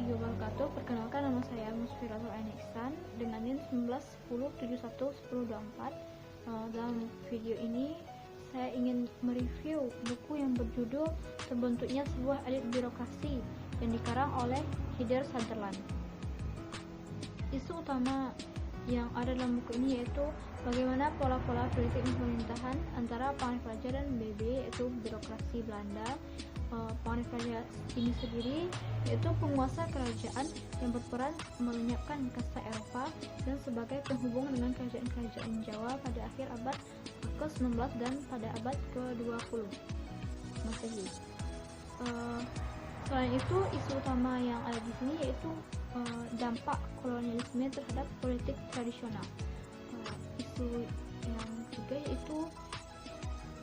warahmatullahi wabarakatuh. Perkenalkan, nama saya Musfiratul Ain-Ihsan dengan NIM 1910711024. Dalam video ini saya ingin mereview buku yang berjudul Terbentuknya Sebuah Elit Birokrasi yang dikarang oleh Heather Sutherland. Isu utama yang ada dalam buku ini yaitu bagaimana pola-pola politik pemerintahan antara Pangeran Praja dan BB, yaitu birokrasi Belanda. Pangeran Praja ini sendiri yaitu penguasa kerajaan yang berperan melenyapkan kasta Eropa dan sebagai penghubung dengan kerajaan-kerajaan Jawa pada akhir abad ke-19 dan pada abad ke-20 Masehi. Selain itu, isu utama yang ada di sini yaitu dampak kolonialisme terhadap politik tradisional. Isu yang ketiga yaitu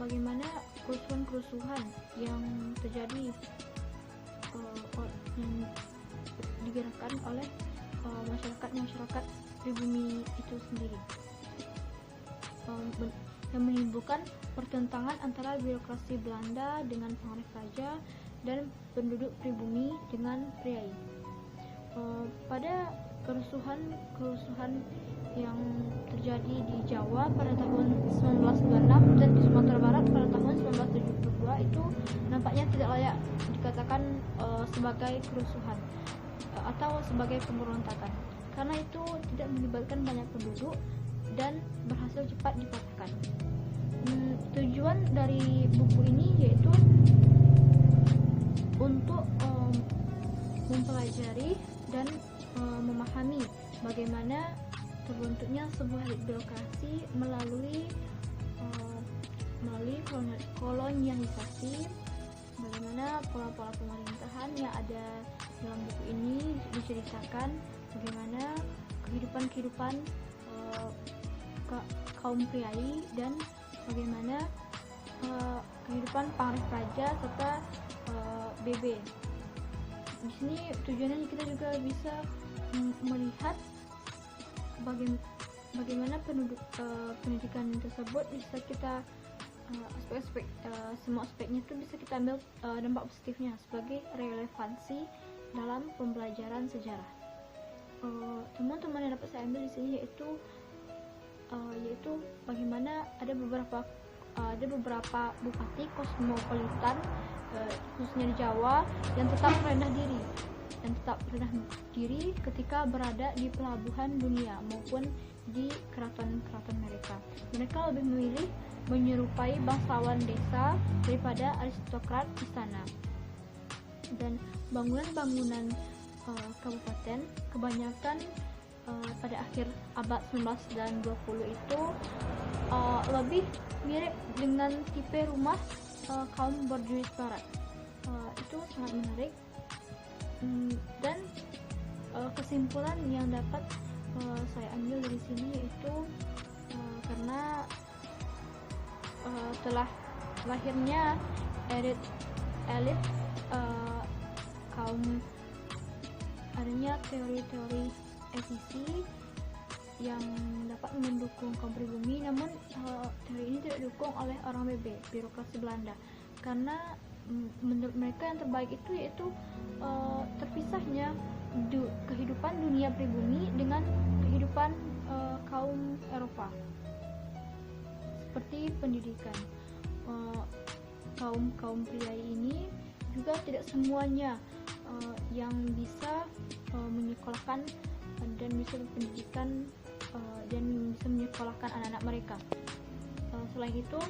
bagaimana kerusuhan-kerusuhan yang terjadi yang digerakkan oleh masyarakat pribumi itu sendiri, yang menimbulkan pertentangan antara birokrasi Belanda dengan Pangeran Praja dan penduduk pribumi dengan priai. Pada kerusuhan yang terjadi di Jawa pada tahun 1926 dan di Sumatera Barat pada tahun 1972 itu nampaknya tidak layak dikatakan sebagai kerusuhan atau sebagai pemberontakan, karena itu tidak melibatkan banyak penduduk dan berhasil cepat dipatahkan. Tujuan dari buku ini yaitu untuk mempelajari dan memahami bagaimana terbentuknya sebuah birokrasi melalui kolonialisasi, bagaimana pola-pola pemerintahan yang ada dalam buku ini diceritakan, bagaimana kehidupan kaum priai dan bagaimana kehidupan Pangeran Praja serta BB. Di sini tujuannya kita juga bisa melihat bagaimana pendidikan tersebut bisa kita semua aspeknya itu bisa kita ambil dampak positifnya sebagai relevansi dalam pembelajaran sejarah. Teman-teman yang dapat saya ambil di sini yaitu bagaimana ada beberapa bupati kosmopolitan khususnya di Jawa yang tetap rendah diri ketika berada di pelabuhan dunia maupun di keraton-keraton mereka. Mereka lebih memilih menyerupai bangsawan desa daripada aristokrat istana. Dan bangunan-bangunan kabupaten kebanyakan pada akhir abad 19 dan 20 itu lebih mirip dengan tipe rumah kaum borjuis barat. Itu sangat menarik. Dan kesimpulan yang dapat saya ambil dari sini yaitu karena telah lahirnya elit kaum, adanya teori-teori efisi yang dapat mendukung kaum pribumi, namun teori ini tidak didukung oleh orang BB, birokrasi Belanda, karena menurut mereka yang terbaik itu yaitu terpisahnya kehidupan dunia pribumi dengan kehidupan kaum Eropa, seperti pendidikan. Kaum priai ini juga tidak semuanya yang bisa menyekolahkan dan bisa berpendidikan dan bisa menyekolahkan anak-anak mereka. Selain itu,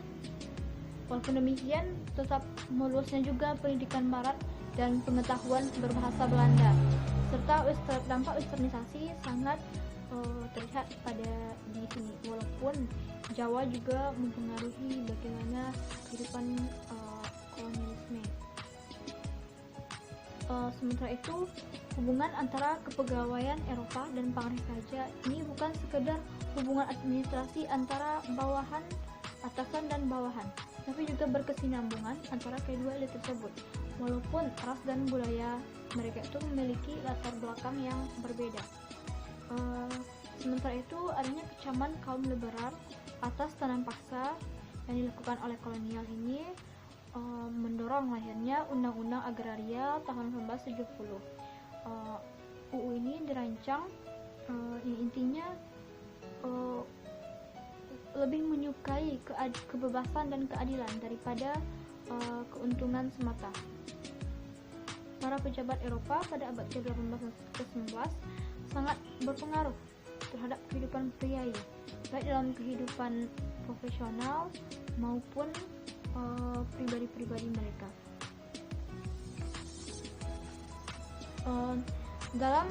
walaupun demikian, tetap meluasnya juga pendidikan barat dan pengetahuan berbahasa Belanda, serta dampak westernisasi sangat terlihat di sini. Walaupun Jawa juga mempengaruhi bagaimana kehidupan kolonialisme. Sementara itu, hubungan antara kepegawaian Eropa dan Pangeran Praja ini bukan sekedar hubungan administrasi antara bawahan, atasan dan bawahan, tapi juga berkesinambungan antara kedua elit tersebut. Walaupun ras dan budaya mereka itu memiliki latar belakang yang berbeda. Sementara itu, adanya kecaman kaum liberal atas tanam paksa yang dilakukan oleh kolonial ini mendorong lahirnya Undang-Undang Agraria tahun 1970. UU ini dirancang yang intinya lebih menyukai kebebasan dan keadilan daripada keuntungan semata. Para pejabat Eropa pada abad ke-18 dan ke-19 sangat berpengaruh terhadap kehidupan pria, baik dalam kehidupan profesional maupun pribadi-pribadi mereka. Dalam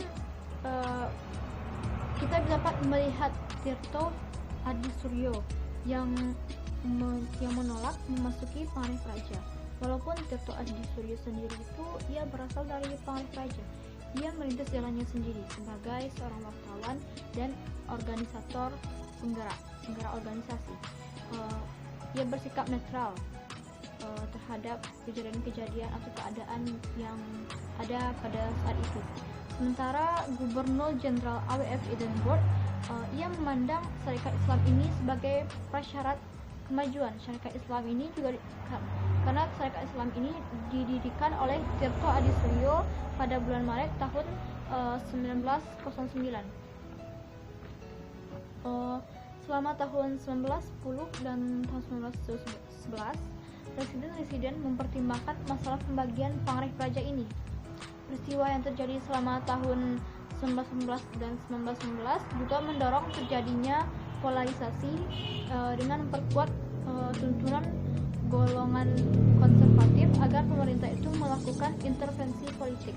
kita dapat melihat Tirto Adisuryo yang menolak memasuki Pangreh Praja. Walaupun Tirto Adisuryo sendiri itu ia berasal dari Pangreh Praja, ia merintis jalannya sendiri sebagai seorang wartawan dan organisator penggerak organisasi. Ia bersikap netral terhadap kejadian-kejadian atau keadaan yang ada pada saat itu. Sementara Gubernur Jenderal AWF Edinburgh ia memandang Syarikat Islam ini sebagai prasyarat kemajuan. Syarikat Islam ini juga karena Syarikat Islam ini didirikan oleh Tirto Adisuryo pada bulan Maret tahun 1909. Selama tahun 1910 dan tahun 1911, residen mempertimbangkan masalah pembagian Pangreh Praja ini. Peristiwa yang terjadi selama tahun 1911 dan 1919 juga mendorong terjadinya polarisasi dengan memperkuat tuntunan golongan konservatif agar pemerintah itu melakukan intervensi politik.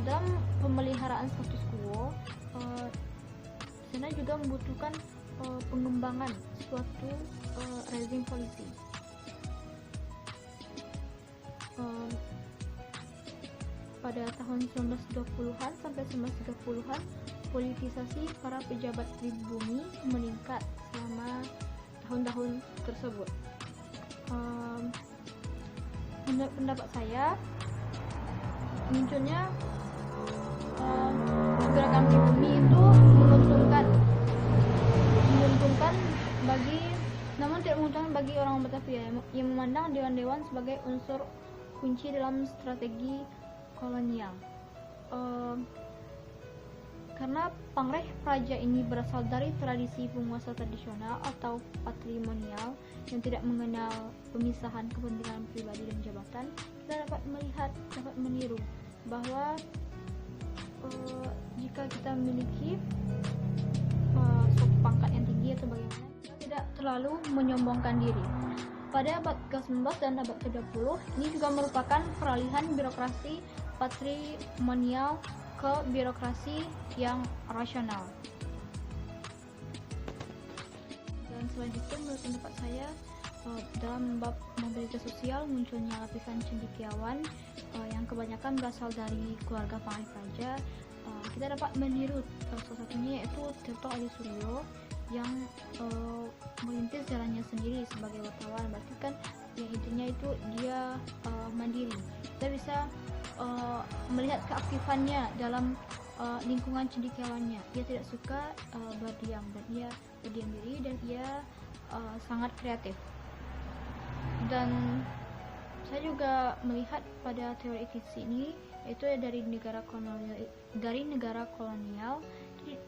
Dalam pemeliharaan status quo, China juga membutuhkan pengembangan suatu rezim polisi. Pada tahun 1920-an sampai 1930-an, politisasi para pejabat pribumi meningkat selama tahun-tahun tersebut. Menurut pendapat saya, munculnya gerakan pribumi itu menguntungkan namun tidak menguntungkan bagi orang Batavia yang memandang dewan-dewan sebagai unsur kunci dalam strategi kolonial. Karena Pangreh Praja ini berasal dari tradisi penguasa tradisional atau patrimonial yang tidak mengenal pemisahan kepentingan pribadi dan jabatan, kita dapat meniru bahwa jika kita memiliki suatu pangkat yang tinggi atau bagaimana, kita tidak terlalu menyombongkan diri. Pada abad ke-19 dan abad ke-20, ini juga merupakan peralihan birokrasi patrimonial ke birokrasi yang rasional. Dan selanjutnya, menurut pendapat saya, dalam bab mobilitas sosial munculnya lapisan cendekiawan yang kebanyakan berasal dari keluarga Pangreh Praja. Kita dapat meniru salah satunya yaitu Tirto Adisuryo yang merintis jalannya sendiri sebagai wartawan. Berarti kan yang intinya itu dia mandiri. Kita bisa melihat keaktifannya dalam lingkungan cendekiawannya. Dia tidak suka berdiam dan dia berdiam diri dan dia sangat kreatif. Dan saya juga melihat pada teori etis ini, yaitu dari negara kolonial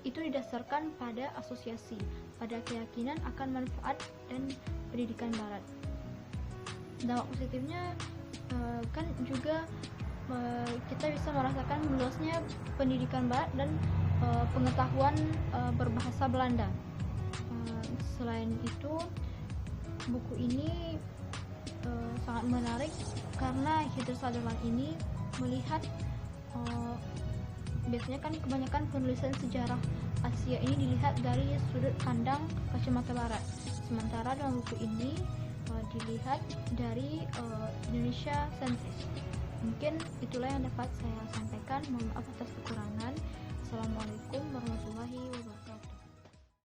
itu didasarkan pada asosiasi, pada keyakinan akan manfaat dan pendidikan barat. Dampak positifnya kan juga kita bisa merasakan meluasnya pendidikan barat dan pengetahuan berbahasa Belanda. Selain itu, buku ini sangat menarik karena Hitler Sutherland ini melihat biasanya kan kebanyakan penulisan sejarah Asia ini dilihat dari sudut pandang kacamata barat, sementara dalam buku ini dilihat dari Indonesia sentris. Mungkin itulah yang dapat saya sampaikan. Mohon maaf atas kekurangan. Assalamualaikum warahmatullahi wabarakatuh.